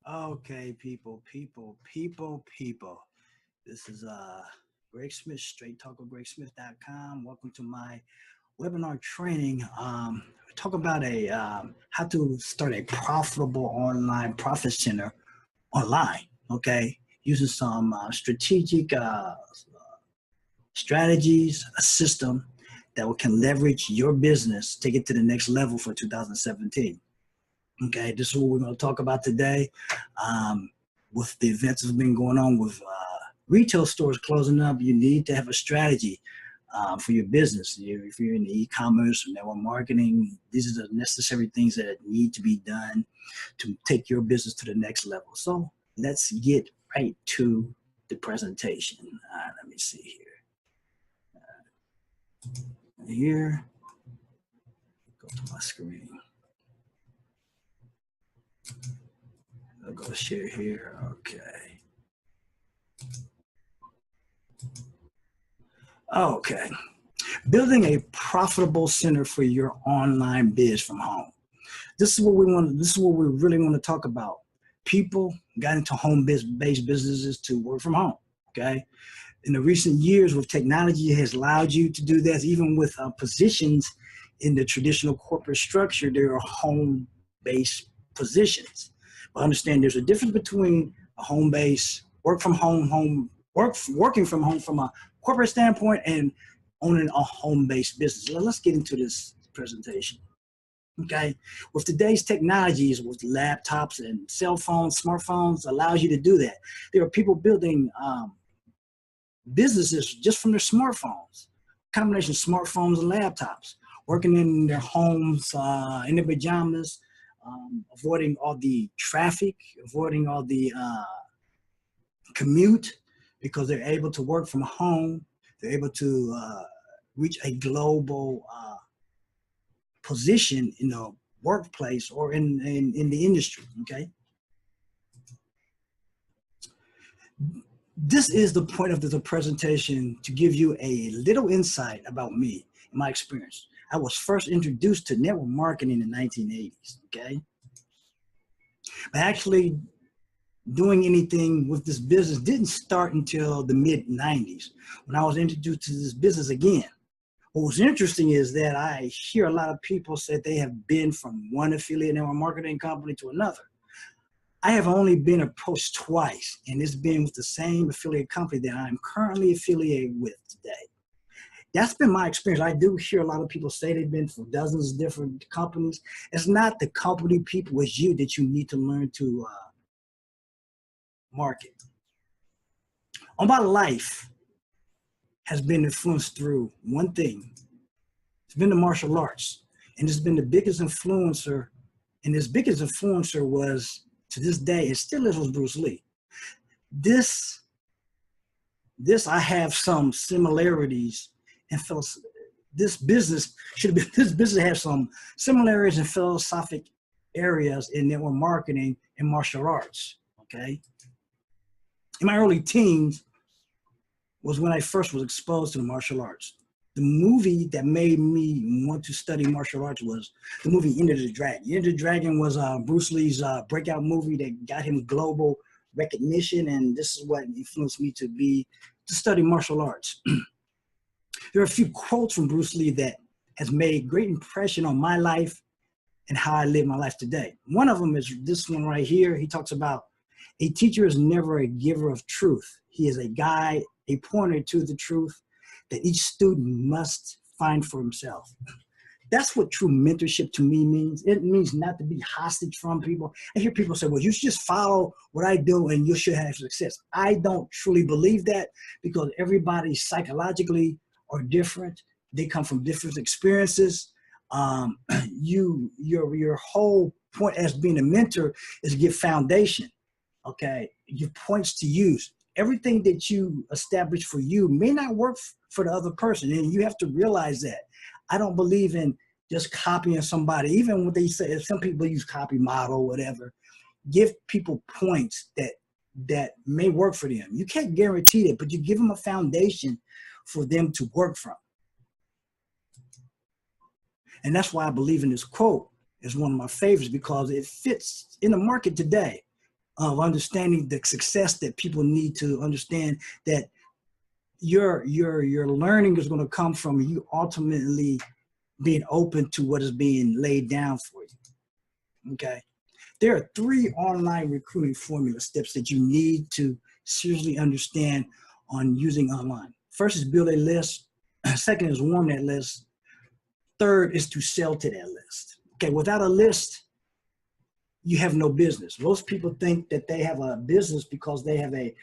Okay, people. This is Greg Smith, Straight Talk with GregSmith.com. Welcome to my webinar training. We talk about how to start a profitable online profit center online. Okay, using some strategic strategies, a system that can leverage your business, take it to the next level for 2017. Okay, this is what we're going to talk about today. With the events that have been going on with retail stores closing up, you need to have a strategy for your business. If you're in the e-commerce or network marketing, these are the necessary things that need to be done to take your business to the next level. So let's get right to the presentation. Let me see here. Go to my screen. I'll go share here. Okay. Okay. Building a profitable center for your online biz from home. This is what we want. This is what we really want to talk about. People got into home-based businesses to work from home. Okay. In the recent years, with technology, has allowed you to do that. Even with positions in the traditional corporate structure, there are home-based positions. But understand, there's a difference between a home-based working from home from a corporate standpoint and owning a home-based business. Let's get into this presentation. Okay, with today's technologies, with laptops and cell phones, smartphones, allows you to do that. There are people building businesses just from their smartphones, combination of smartphones and laptops, working in their homes, in their pajamas, avoiding all the traffic, avoiding all the commute, because they're able to work from home. They're able to reach a global position in the workplace or in the industry. Okay. This is the point of the presentation, to give you a little insight about me and my experience. I was first introduced to network marketing in the 1980s. Okay. But actually doing anything with this business didn't start until the mid-90s, when I was introduced to this business again. What was interesting is that I hear a lot of people say they have been from one affiliate network marketing company to another. I have only been approached twice, and it's been with the same affiliate company that I'm currently affiliated with today. That's been my experience. I do hear a lot of people say they've been for dozens of different companies. It's not the company people, it's you that you need to learn to market. All my life has been influenced through one thing. It's been the martial arts, and it's been the biggest influencer. And this biggest influencer was, to this day, it still is, was Bruce Lee. This I have some similarities, and this business has some similarities in philosophic areas in network marketing and martial arts. Okay. In my early teens was when I first was exposed to the martial arts. The movie that made me want to study martial arts was the movie Enter the Dragon. Enter the Dragon was Bruce Lee's breakout movie that got him global recognition, and this is what influenced me to study martial arts. There are a few quotes from Bruce Lee that has made great impression on my life and how I live my life today. One of them is this one right here. He talks about, a teacher is never a giver of truth. He is a guide, a pointer to the truth that each student must find for himself. That's what true mentorship to me means. It means not to be hostage from people. I hear people say, well, you should just follow what I do and you should have success. I don't truly believe that, because everybody psychologically are different. They come from different experiences. Your whole point as being a mentor is to give foundation. Okay, your points to use. Everything that you establish for you may not work for the other person, and you have to realize that. I don't believe in just copying somebody. Even when they say, some people use copy model, whatever, give people points that may work for them. You can't guarantee it, but you give them a foundation for them to work from. And that's why I believe in this quote. It's one of my favorites, because it fits in the market today. of understanding the success that people need to understand that your learning is going to come from you ultimately being open to what is being laid down for you. Okay. There are 3 online recruiting formula steps that you need to seriously understand on using online. First is build a list. Second is warm that list. Third is to sell to that list. Okay, without a list, you have no business. Most people think that they have a business because they have a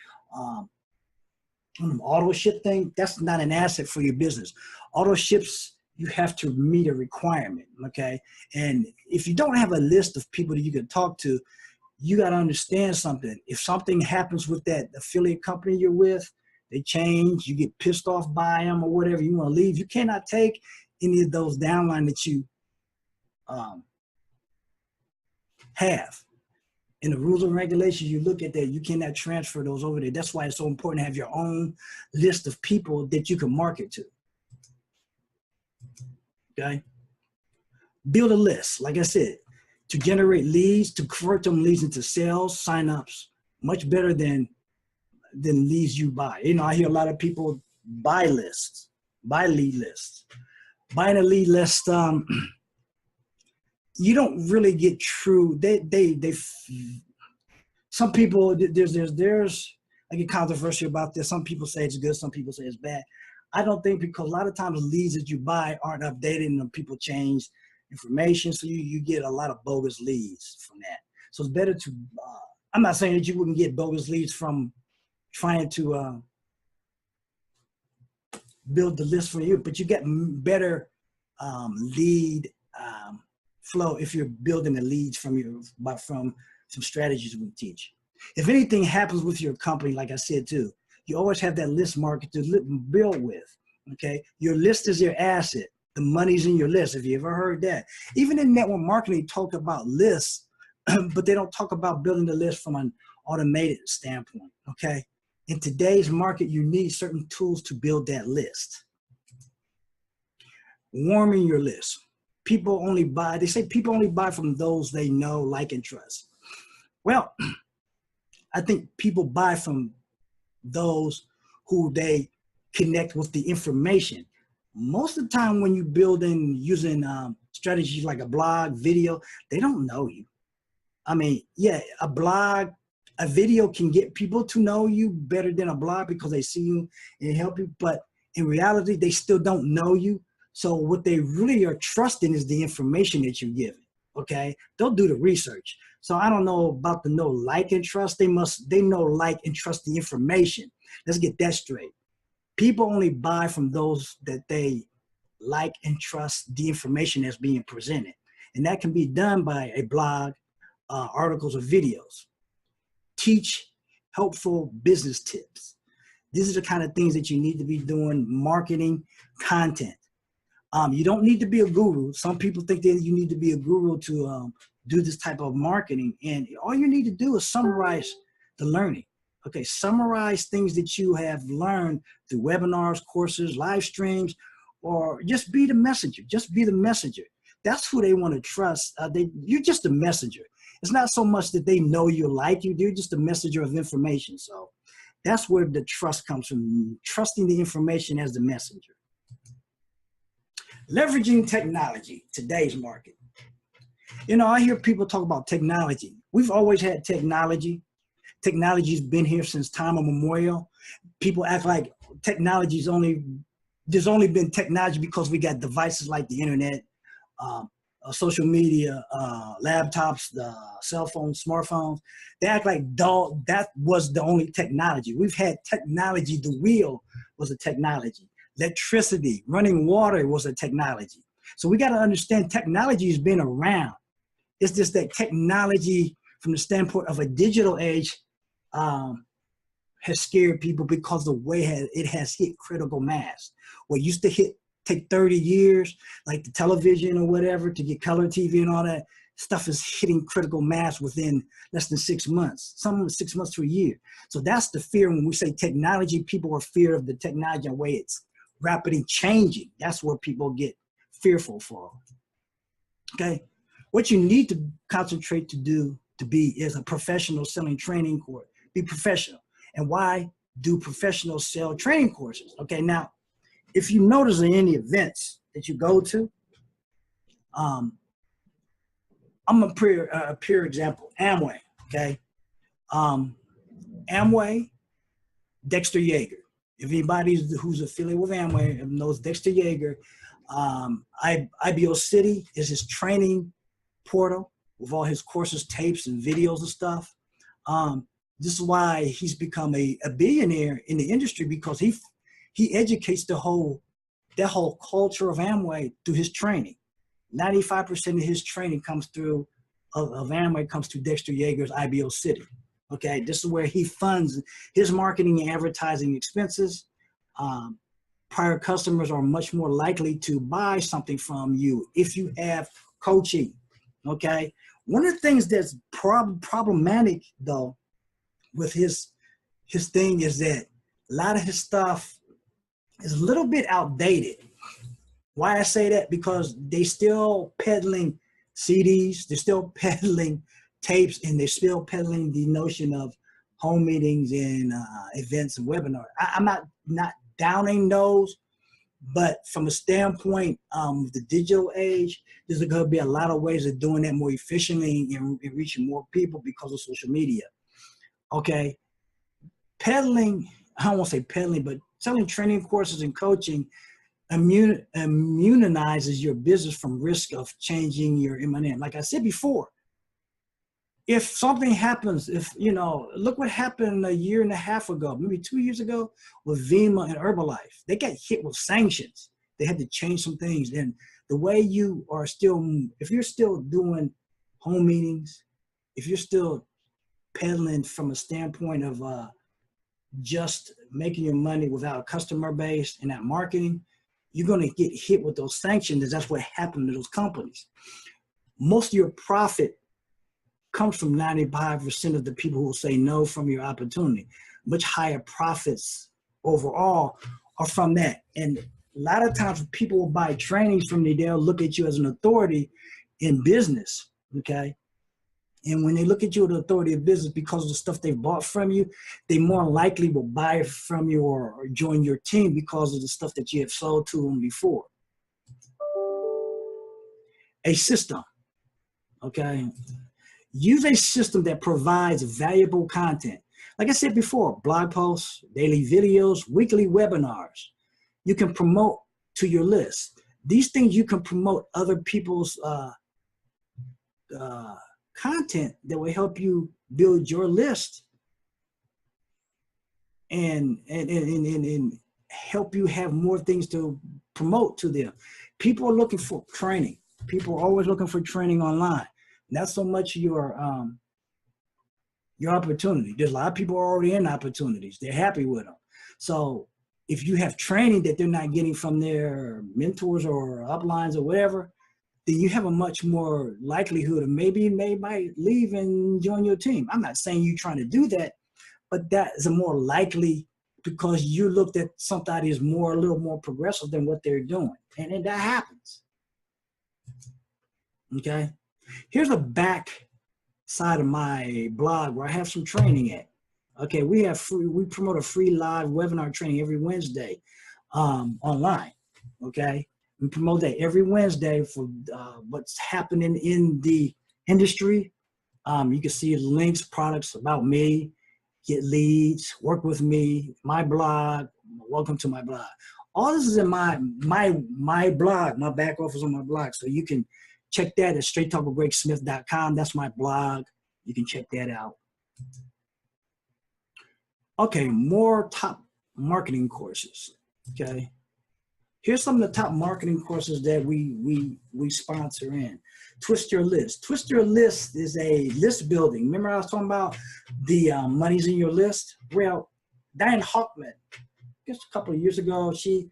auto ship thing. That's not an asset for your business. Auto ships, you have to meet a requirement, okay? And if you don't have a list of people that you can talk to, you got to understand something. If something happens with that affiliate company you're with, they change, you get pissed off by them or whatever, you want to leave, you cannot take any of those downline that you have. In the rules and regulations, you look at that, you cannot transfer those over there. That's why it's so important to have your own list of people that you can market to. Okay? Build a list, like I said, to generate leads, to convert them leads into sales, signups, much better than leads you buy. You know, I hear a lot of people buy lists, buy lead lists. Buying a lead list, you don't really get true. Some people, there's I get controversial about this. Some people say it's good, some people say it's bad. I don't think, because a lot of times the leads that you buy aren't updated and people change information, so you get a lot of bogus leads from that. So it's better to, I'm not saying that you wouldn't get bogus leads from trying to build the list for you, but you get better lead flow if you're building the leads from some strategies we teach. If anything happens with your company, like I said too, you always have that list market to build with, okay? Your list is your asset. The money's in your list. Have you ever heard that? Even in network marketing, talk about lists, but they don't talk about building the list from an automated standpoint, okay? In today's market, you need certain tools to build that list. Warming your list. People only buy, they say people only buy from those they know, like, and trust. Well, I think people buy from those who they connect with the information. Most of the time when you building using strategies like a blog, video, they don't know you. I mean, yeah, a blog, a video can get people to know you better than a blog because they see you and help you, but in reality, they still don't know you. So what they really are trusting is the information that you give, okay? They'll do the research. So I don't know about the know, like, and trust. They know, like, and trust the information. Let's get that straight. People only buy from those that they like and trust the information that's being presented. And that can be done by a blog, articles, or videos. Teach helpful business tips. These are the kind of things that you need to be doing, marketing, content. You don't need to be a guru. Some people think that you need to be a guru to do this type of marketing. And all you need to do is summarize the learning. Okay, summarize things that you have learned through webinars, courses, live streams, or just be the messenger. Just be the messenger. That's who they want to trust. You're just a messenger. It's not so much that they know you, like you. They're just a messenger of information. So that's where the trust comes from, trusting the information as the messenger. Leveraging technology, today's market. You know, I hear people talk about technology. We've always had technology. Technology's been here since time immemorial. People act like there's only been technology because we got devices like the internet, social media, laptops, the cell phones, smartphones. They act like that was the only technology. We've had technology. The wheel was a technology. Electricity, running water was a technology. So we got to understand technology has been around. It's just that technology from the standpoint of a digital age has scared people because the way it has hit critical mass. What used to take 30 years, like the television or whatever, to get color TV and all that stuff is hitting critical mass within less than 6 months, some 6 months to a year. So that's the fear when we say technology. People are fear of the technology and the way it's rapidly changing. That's where people get fearful for. Okay, what you need to concentrate to do to be as a professional selling training course. Be professional. And why do professionals sell training courses? Okay, now, if you notice in any events that you go to, I'm a pure example. Amway, okay? Amway, Dexter Yeager. If anybody who's affiliated with Amway knows Dexter Yeager, IBO City is his training portal with all his courses, tapes, and videos and stuff. This is why he's become a billionaire in the industry, because he educates that whole culture of Amway through his training. 95% of his training comes through of Amway comes through Dexter Yeager's IBO City. Okay, this is where he funds his marketing and advertising expenses. Prior customers are much more likely to buy something from you if you have coaching. Okay, one of the things that's problematic though with his thing is that a lot of his stuff is a little bit outdated. Why I say that? Because they still peddling CDs, they're still peddling tapes, and they're still peddling the notion of home meetings and events and webinars. I'm not downing those, but from a standpoint of the digital age, there's going to be a lot of ways of doing that more efficiently and reaching more people because of social media. Okay, peddling, I don't want to say peddling, but selling training courses and coaching immunizes your business from risk of changing your M&M. Like I said before, if something happens, look what happened a year and a half ago, maybe 2 years ago with Vemma and Herbalife. They got hit with sanctions. They had to change some things. And the way you are still, if you're still doing home meetings, if you're still peddling from a standpoint of just making your money without a customer base and that marketing, you're going to get hit with those sanctions. That's what happened to those companies. Most of your profit comes from 95% of the people who will say no from your opportunity. Much higher profits overall are from that. And a lot of times people will buy trainings from you, they'll look at you as an authority in business, okay? And when they look at you as an authority of business because of the stuff they bought from you, they more likely will buy from you or join your team because of the stuff that you have sold to them before. A system, okay? Use a system that provides valuable content. Like I said before, blog posts, daily videos, weekly webinars. You can promote to your list. These things you can promote other people's content that will help you build your list and help you have more things to promote to them. People are looking for training. People are always looking for training online. Not so much your opportunity. There's a lot of people already in opportunities. They're happy with them. So if you have training that they're not getting from their mentors or uplines or whatever, then you have a much more likelihood of maybe they might leave and join your team. I'm not saying you're trying to do that, but that is a more likely because you looked at somebody is a little more progressive than what they're doing. And that happens. Okay. Here's a back side of my blog where I have some training at. Okay, we promote a free live webinar training every Wednesday online. Okay, we promote that every Wednesday for what's happening in the industry. You can see links, products about me, get leads, work with me, my blog. Welcome to my blog. All this is in my blog, my back office on my blog, so you can check that at straighttalkwithgregsmith.com. That's my blog. You can check that out. Okay, more top marketing courses. Okay, here's some of the top marketing courses that we sponsor in. Twist Your List. Twist Your List is a list building. Remember I was talking about the money's in your list? Well, Diane Hockman, just a couple of years ago, she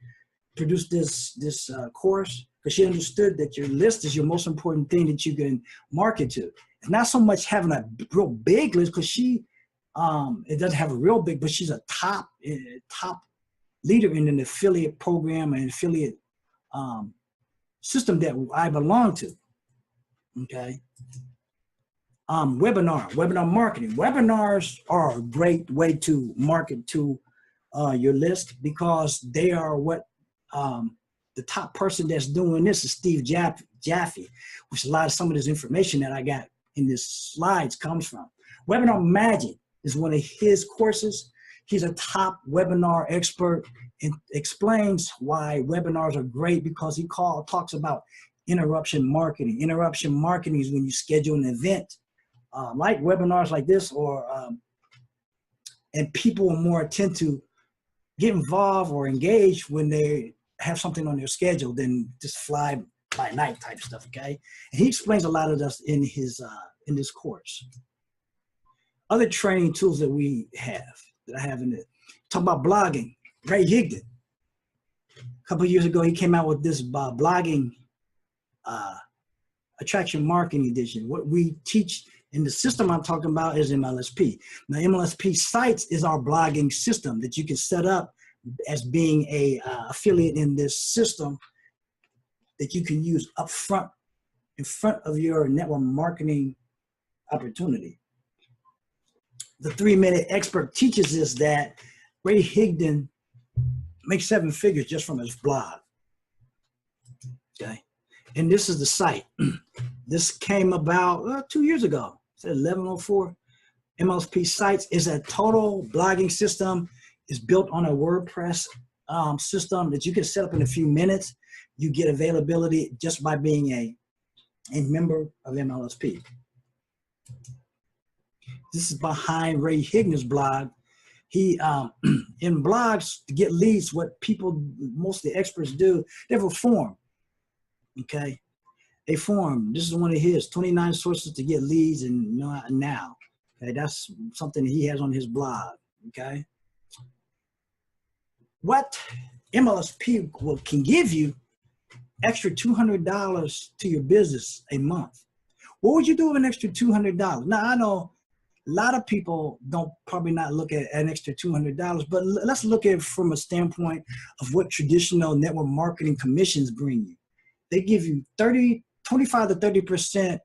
produced this course because she understood that your list is your most important thing that you can market to. It's not so much having a real big list because she, it doesn't have a real big, but she's a top leader in an affiliate program and affiliate system that I belong to. Okay. Webinar marketing. Webinars are a great way to market to your list because they are what the top person that's doing this is Steve Jaffe, which a lot of some of this information that I got in this slides comes from. Webinar Magic is one of his courses. He's a top webinar expert and explains why webinars are great because he talks about interruption marketing. Interruption marketing is when you schedule an event like webinars like this, or and people are more attentive to get involved or engage when they have something on their schedule than just fly by night type stuff. Okay, and he explains a lot of this in his in this course. Other training tools that I have in it. Talk about blogging. Ray Higdon. A couple of years ago, he came out with this blogging attraction marketing edition. What we teach in the system I'm talking about is MLSP. Now, MLSP Sites is our blogging system that you can set up as being a affiliate in this system that you can use up front, in front of your network marketing opportunity. The 3-Minute Expert teaches us that Ray Higdon makes 7 figures just from his blog. Okay, and this is the site. This came about 2 years ago. It's at 1104. MLSP Sites is a total blogging system. It's built on a WordPress system that you can set up in a few minutes. You get availability just by being a member of MLSP. This is behind Ray Higdon's blog. He, in blogs, to get leads, what people, most of the experts do, they have a form, okay? A form, this is one of his, 29 sources to get leads and now. Okay, that's something he has on his blog, okay? What MLSP can give you extra $200 to your business a month. What would you do with an extra $200? Now, I know a lot of people don't probably not look at an extra $200, but let's look at it from a standpoint of what traditional network marketing commissions bring you. They give you 25 to 30%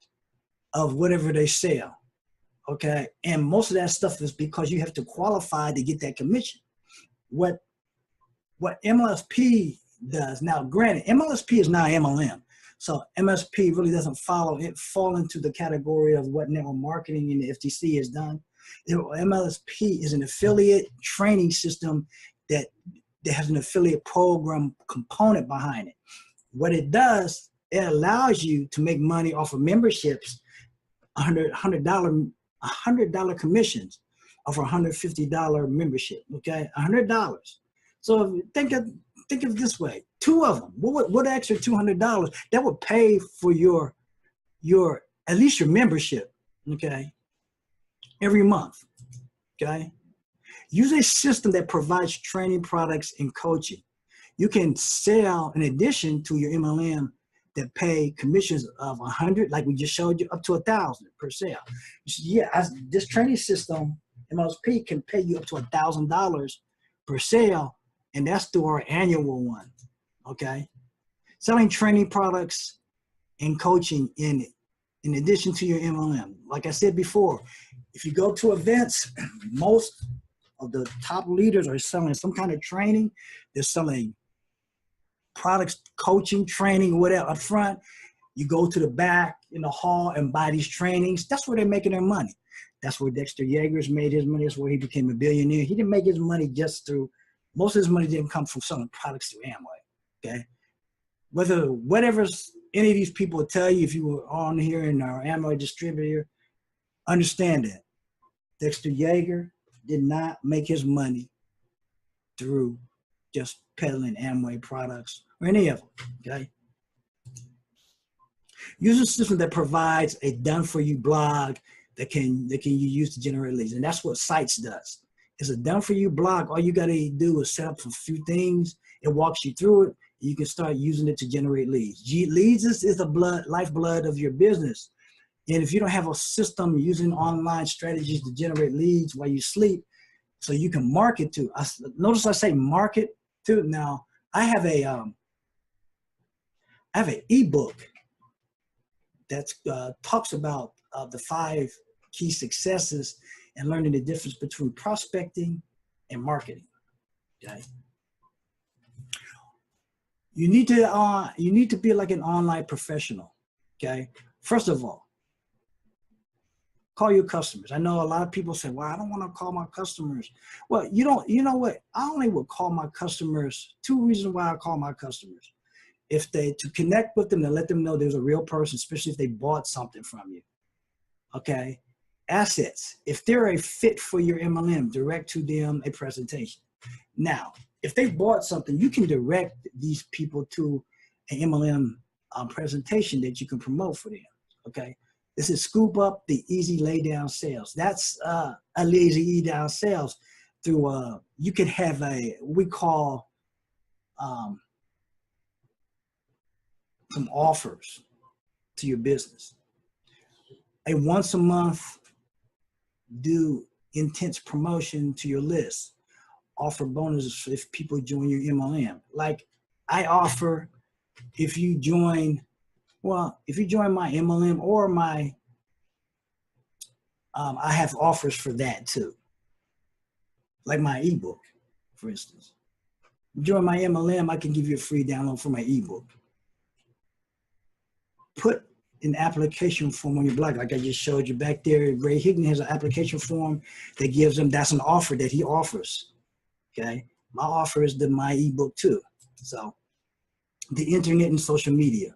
of whatever they sell, okay? And most of that stuff is because you have to qualify to get that commission. What MLSP does, now granted, MLSP is now MLM. So MSP really doesn't fall into the category of what network marketing and the FTC has done. MLSP is an affiliate training system that has an affiliate program component behind it. What it does, it allows you to make money off of memberships, $100 commissions off a $150 membership, okay? $100. So think of it this way, 2 of them, what extra $200, that would pay for your at least your membership, okay, every month, okay? Use a system that provides training products and coaching. You can sell, in addition to your MLM, that pay commissions of 100, like we just showed you, up to 1,000 per sale. Yeah, this training system, MLSP, can pay you up to $1,000 per sale, and that's through our annual one, okay? Selling training products and coaching in addition to your MLM. Like I said before, if you go to events, most of the top leaders are selling some kind of training. They're selling products, coaching, training, whatever up front. You go to the back in the hall and buy these trainings. That's where they're making their money. That's where Dexter Yeager's made his money. That's where he became a billionaire. He didn't make his money just through, most of his money didn't come from selling products through Amway, okay? Whatever any of these people will tell you, if you were on here in our Amway distributor, understand that Dexter Yeager did not make his money through just peddling Amway products or any of them, okay? Use a system that provides a done-for-you blog that you use to generate leads, and that's what Sites does. It's a done-for-you blog. All you got to do is set up a few things. It walks you through it. You can start using it to generate leads. Leads is the lifeblood of your business. And if you don't have a system using online strategies to generate leads while you sleep, so you can market to. Notice I say market to. Now I have an ebook that talks about of the 5 key successes and learning the difference between prospecting and marketing. Okay. You need to be like an online professional. Okay. First of all, call your customers. I know a lot of people say, well, I don't want to call my customers. Well, you know what? I only would call my customers. 2 reasons why I call my customers. To connect with them and let them know there's a real person, especially if they bought something from you. Okay. Assets. If they're a fit for your MLM, direct to them a presentation. Now, if they bought something, you can direct these people to an MLM presentation that you can promote for them. Okay. This is scoop up the easy lay down sales. That's a lazy eat down sales through, you could have we call some offers to your business. A once a month do intense promotion to your list. Offer bonuses if people join your MLM. Like I offer, if you join my MLM or my, I have offers for that too. Like my ebook, for instance. Join my MLM, I can give you a free download for my ebook. Put an application form on your blog, like I just showed you back there. Ray Higney has an application form that gives them, that's an offer that he offers. Okay. My offer is my ebook too. So the internet and social media.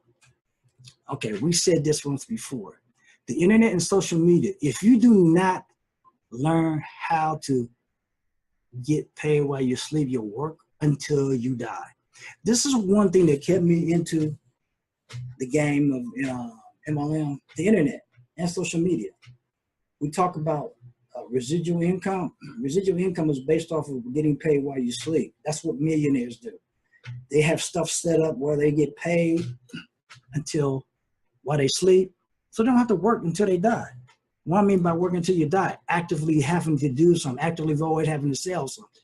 Okay. We said this once before. The internet and social media, if you do not learn how to get paid while you sleep, you'll work until you die. This is one thing that kept me into the game of MLM, the internet and social media. We talk about residual income. Residual income is based off of getting paid while you sleep. That's what millionaires do. They have stuff set up where they get paid while they sleep, so they don't have to work until they die. What I mean by working until you die, actively having to do something, actively avoid having to sell something.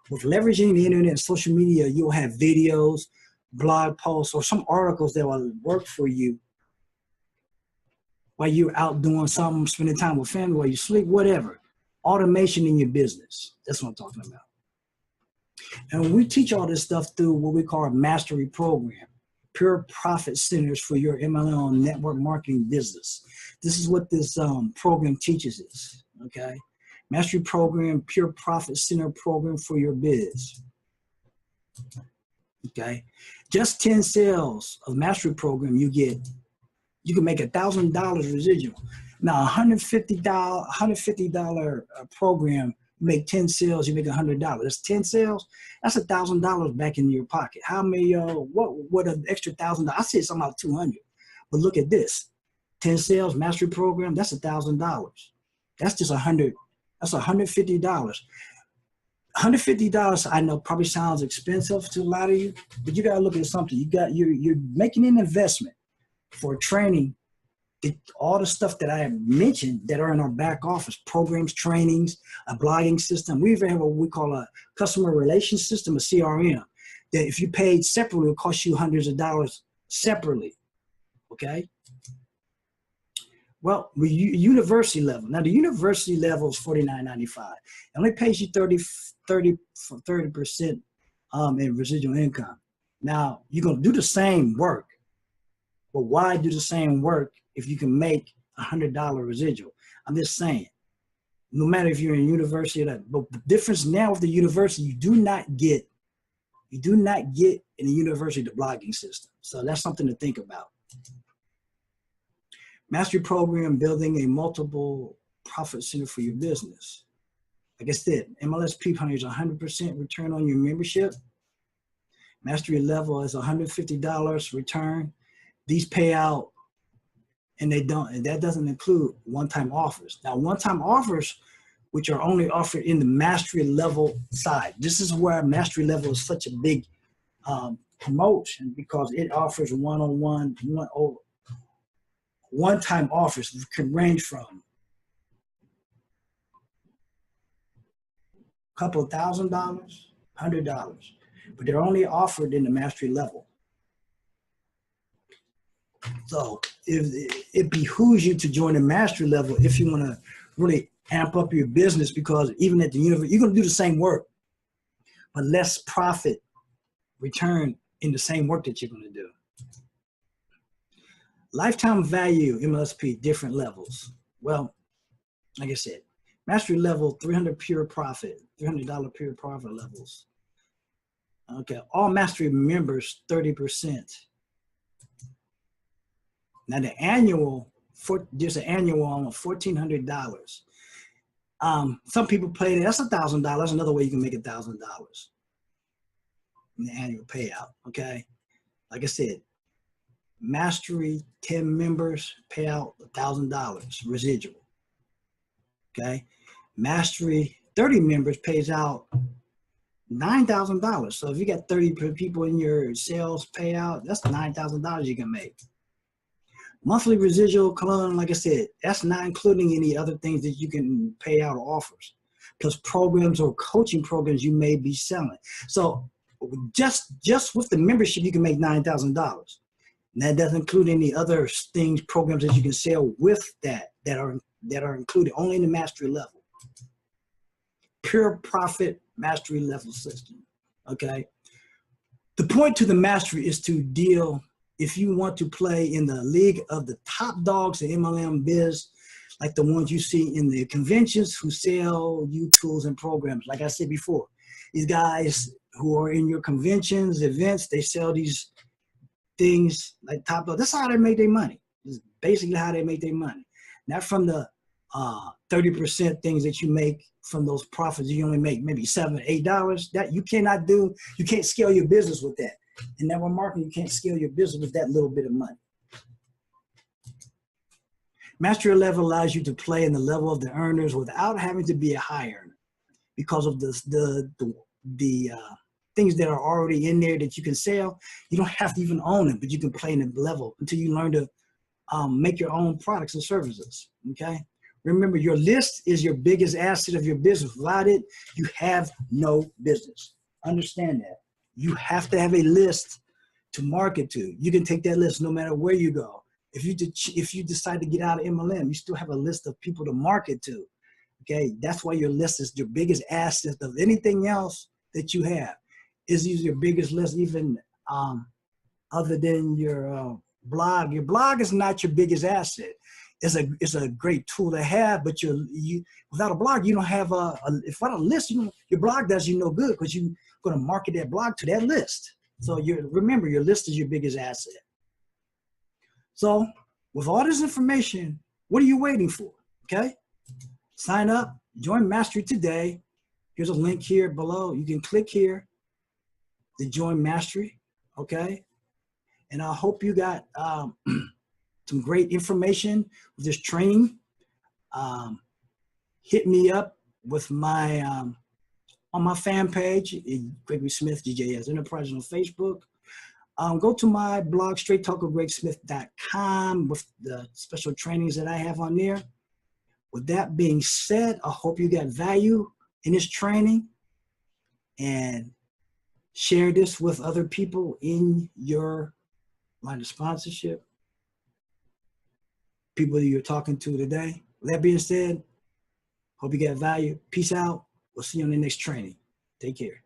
With leveraging the internet and social media, you'll have videos, blog posts, or some articles that will work for you while you're out doing something, spending time with family, while you sleep, whatever. Automation in your business. That's what I'm talking about. And we teach all this stuff through what we call a mastery program, pure profit centers for your MLM network marketing business. This is what this program teaches us, okay? Mastery program, pure profit center program for your biz, okay? Just 10 sales of mastery program, you can make $1,000 residual. Now, $150 program, you make 10 sales, you make $100. That's 10 sales. That's $1,000 back in your pocket. How many? What an extra $1,000? I said something about 200. But look at this: 10 sales mastery program. That's $1,000. That's just 100. That's $150. $150. I know probably sounds expensive to a lot of you, but you got to look at something. You're making an investment for training. All the stuff that I have mentioned that are in our back office, programs, trainings, a blogging system. We even have what we call a customer relations system, a CRM, that if you paid separately, it will cost you hundreds of dollars separately, okay? Well, university level. Now, the university level is $49.95. It only pays you 30% in residual income. Now, you're going to do the same work, but why do the same work if you can make $100 residual? I'm just saying, no matter if you're in university or not, but the difference now with the university, you do not get in the university the blogging system. So that's something to think about. Mastery program, building a multiple profit center for your business. Like I said, MLS Peep Hunter is 100% return on your membership. Mastery level is $150 return. These pay out, and that doesn't include one-time offers. Now, one-time offers, which are only offered in the mastery level side. This is where mastery level is such a big promotion, because it offers one-time offers that can range from a couple of $1,000, $100, but they're only offered in the mastery level. So it behooves you to join the mastery level if you want to really amp up your business, because even at the university, you're going to do the same work, but less profit return in the same work that you're going to do. Lifetime value, MLSP, different levels. Well, like I said, mastery level, 300 pure profit, $300 pure profit levels. Okay, all mastery members, 30%. Now the annual, there's an annual on $1,400. Some people pay that, that's $1,000. Another way you can make $1,000 in the annual payout, okay? Like I said, mastery 10 members pay out $1,000 residual, okay? Mastery 30 members pays out $9,000. So if you got 30 people in your sales payout, that's $9,000 you can make. Monthly residual column, like I said, that's not including any other things that you can pay out or offers, plus programs or coaching programs you may be selling. So just with the membership, you can make $9,000. That doesn't include any other things, programs that you can sell with that are included only in the mastery level. Pure profit mastery level system, okay? The point to the mastery is to deal, if you want to play in the league of the top dogs in MLM biz, like the ones you see in the conventions who sell you tools and programs. Like I said before, these guys who are in your conventions, events, they sell these things like top dogs. That's how they make their money. This is basically how they make their money. Not from the 30% things that you make from those profits. You only make maybe $7, $8. That you cannot do. You can't scale your business with that. In network marketing, you can't scale your business with that little bit of money. Mastery level allows you to play in the level of the earners without having to be a high earner, because of the things that are already in there that you can sell. You don't have to even own them, but you can play in the level until you learn to make your own products and services, okay? Remember, your list is your biggest asset of your business. Without it, you have no business. Understand that. You have to have a list to market to. You can take that list no matter where you go. If you decide to get out of MLM, you still have a list of people to market to, okay? That's why your list is your biggest asset of anything else that you have. Is your biggest list, even other than your blog. Your blog is not your biggest asset. It's a great tool to have, but without a blog, you don't have without a list, your blog does you no good, because you're going to market that blog to that list. So remember, your list is your biggest asset. So with all this information, what are you waiting for? Okay, sign up, join Mastery today. Here's a link here below. You can click here to join Mastery. Okay, and I hope you got some great information with this training. Hit me up with my on my fan page, Gregory Smith GJS Enterprise on Facebook. Go to my blog, straighttalkwithgregsmith.com, with the special trainings that I have on there. With that being said, I hope you got value in this training, and share this with other people in your line of sponsorship, people that you're talking to today. With that being said, hope you got value. Peace out. We'll see you on the next training. Take care.